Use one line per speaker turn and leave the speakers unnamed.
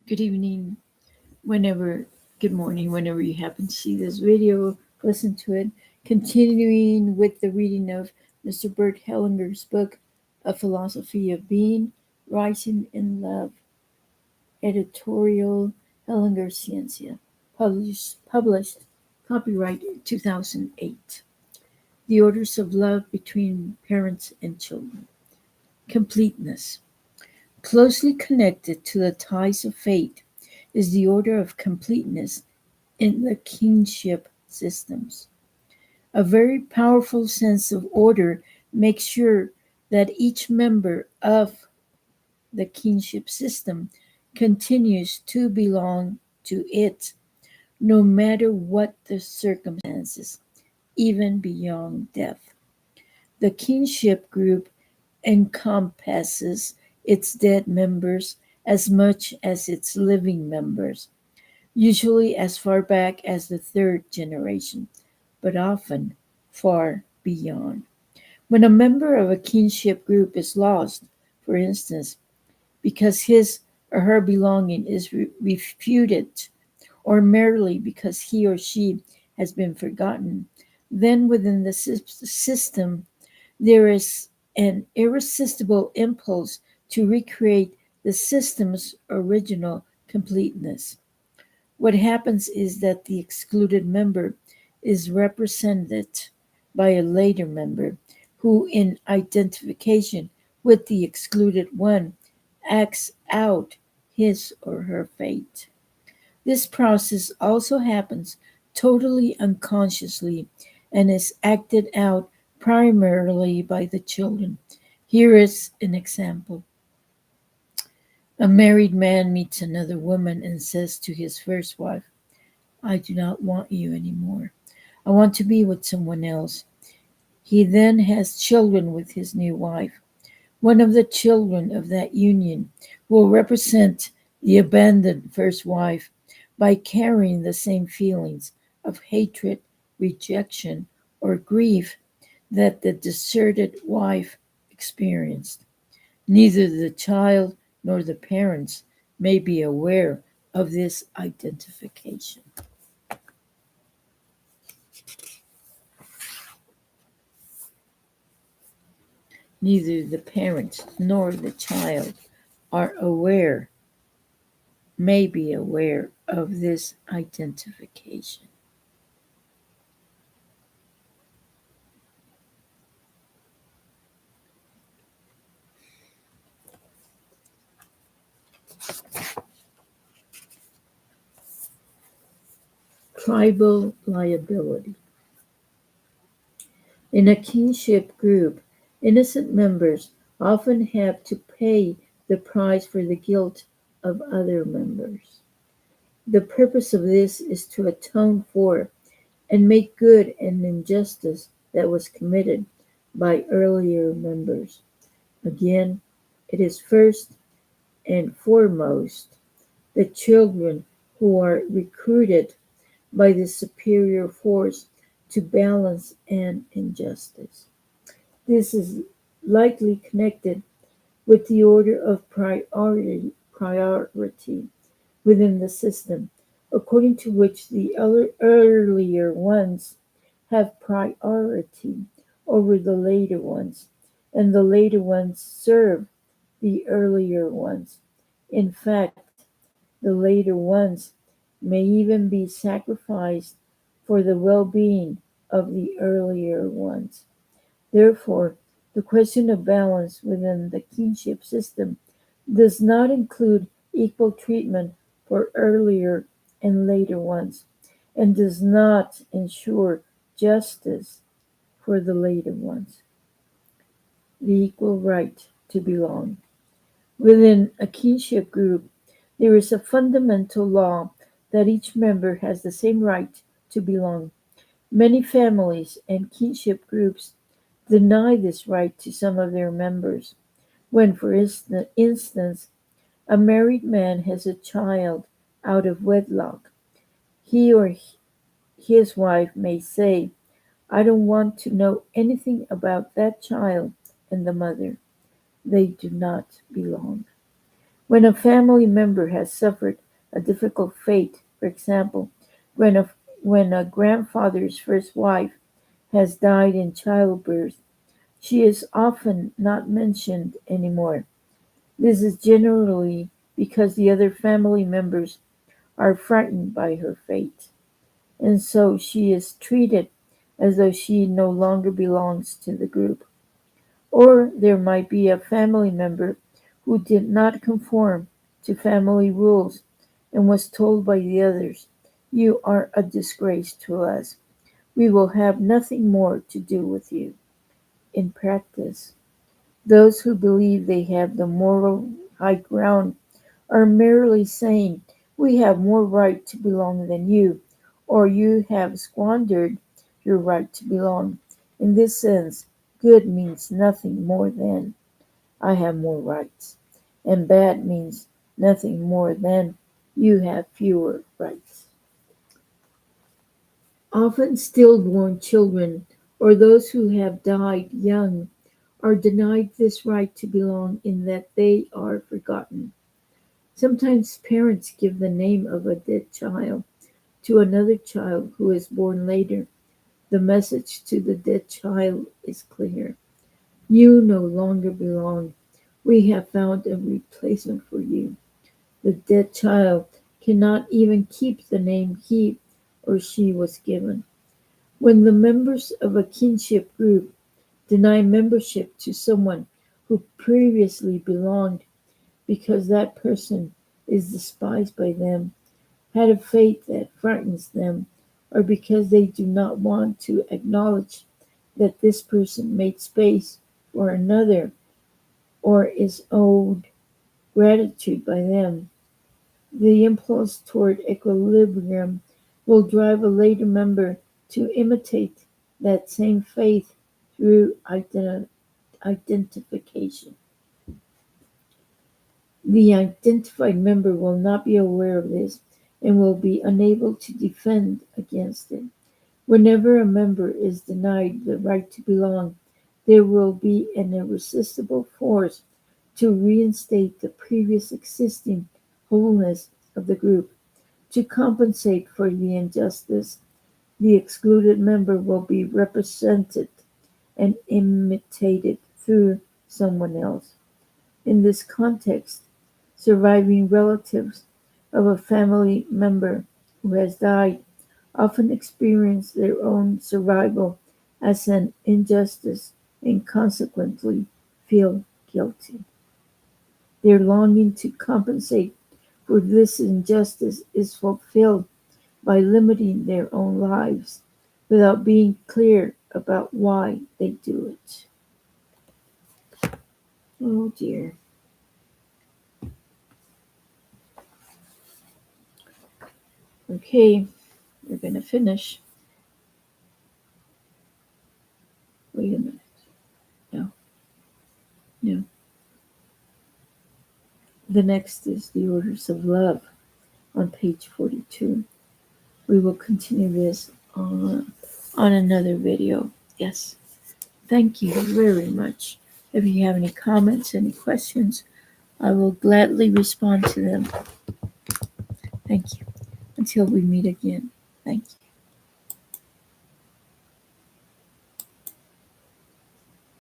Good evening, whenever, good morning, whenever you happen to see this video, listen to it. Continuing with the reading of Mr. Bert Hellinger's book, A Philosophy of Being, Rising in Love, editorial Hellinger Sciencia, published copyright 2008. The Orders of Love Between Parents and Children. Completeness. Closely connected to the ties of fate is the order of completeness in the kinship systems. A very powerful sense of order makes sure that each member of the kinship system continues to belong to it, no matter what the circumstances, even beyond death. The kinship group encompasses its dead members as much as its living members, usually as far back as the third generation, but often far beyond. When a member of a kinship group is lost, for instance, because his or her belonging is refuted, or merely because he or she has been forgotten, then within the system there is an irresistible impulse to recreate the system's original completeness. What happens is that the excluded member is represented by a later member who, in identification with the excluded one, acts out his or her fate. This process also happens totally unconsciously and is acted out primarily by the children. Here is an example. A married man meets another woman and says to his first wife, I do not want you anymore. I want to be with someone else. He then has children with his new wife. One of the children of that union will represent the abandoned first wife by carrying the same feelings of hatred, rejection, or grief that the deserted wife experienced. Neither the child nor the parents may be aware of this identification. Neither the parents nor the child are aware, may be aware of this identification. Tribal liability. In a kinship group, innocent members often have to pay the price for the guilt of other members. The purpose of this is to atone for and make good an injustice that was committed by earlier members. Again, it is first and foremost the children who are recruited by the superior force to balance an injustice. This is likely connected with the order of priority within the system, according to which the earlier ones have priority over the later ones, and the later ones serve the earlier ones. In fact, the later ones may even be sacrificed for the well being of the earlier ones. Therefore, the question of balance within the kinship system does not include equal treatment for earlier and later ones, and does not ensure justice for the later ones. The equal right to belong. Within a kinship group, there is a fundamental law that each member has the same right to belong. Many families and kinship groups deny this right to some of their members. When, for instance, a married man has a child out of wedlock, he or his wife may say, I don't want to know anything about that child and the mother. They do not belong. When a family member has suffered a difficult fate, for example, when a, when a grandfather's first wife has died in childbirth, she is often not mentioned anymore. This is generally because the other family members are frightened by her fate, and so she is treated as though she no longer belongs to the group. Or there might be a family member who did not conform to family rules and was told by the others, "You are a disgrace to us. We will have nothing more to do with you." In practice, those who believe they have the moral high ground are merely saying, "We have more right to belong than you," or "You have squandered your right to belong." In this sense, good means nothing more than "I have more rights," and bad means nothing more than "You have fewer rights." Often stillborn children or those who have died young are denied this right to belong in that they are forgotten. Sometimes parents give the name of a dead child to another child who is born later. The message to the dead child is clear: "You no longer belong. We have found a replacement for you." The dead child cannot even keep the name he or she was given. When the members of a kinship group deny membership to someone who previously belonged because that person is despised by them, had a fate that frightens them, or because they do not want to acknowledge that this person made space for another or is owed gratitude by them, the impulse toward equilibrium will drive a later member to imitate that same faith through identification. The identified member will not be aware of this and will be unable to defend against it. Whenever a member is denied the right to belong, there will be an irresistible force to reinstate the previous existing wholeness of the group. To compensate for the injustice, the excluded member will be represented and imitated through someone else. In this context, surviving relatives of a family member who has died often experience their own survival as an injustice and consequently feel guilty. Their longing to compensate for this injustice is fulfilled by limiting their own lives without being clear about why they do it. Oh dear. Okay, we're going to finish. Wait a minute. No, no. The next is the orders of love on page 42. We will continue this on another video. Yes. Thank you very much. If you have any comments, any questions, I will gladly respond to them. Thank you. Until we meet again. Thank you.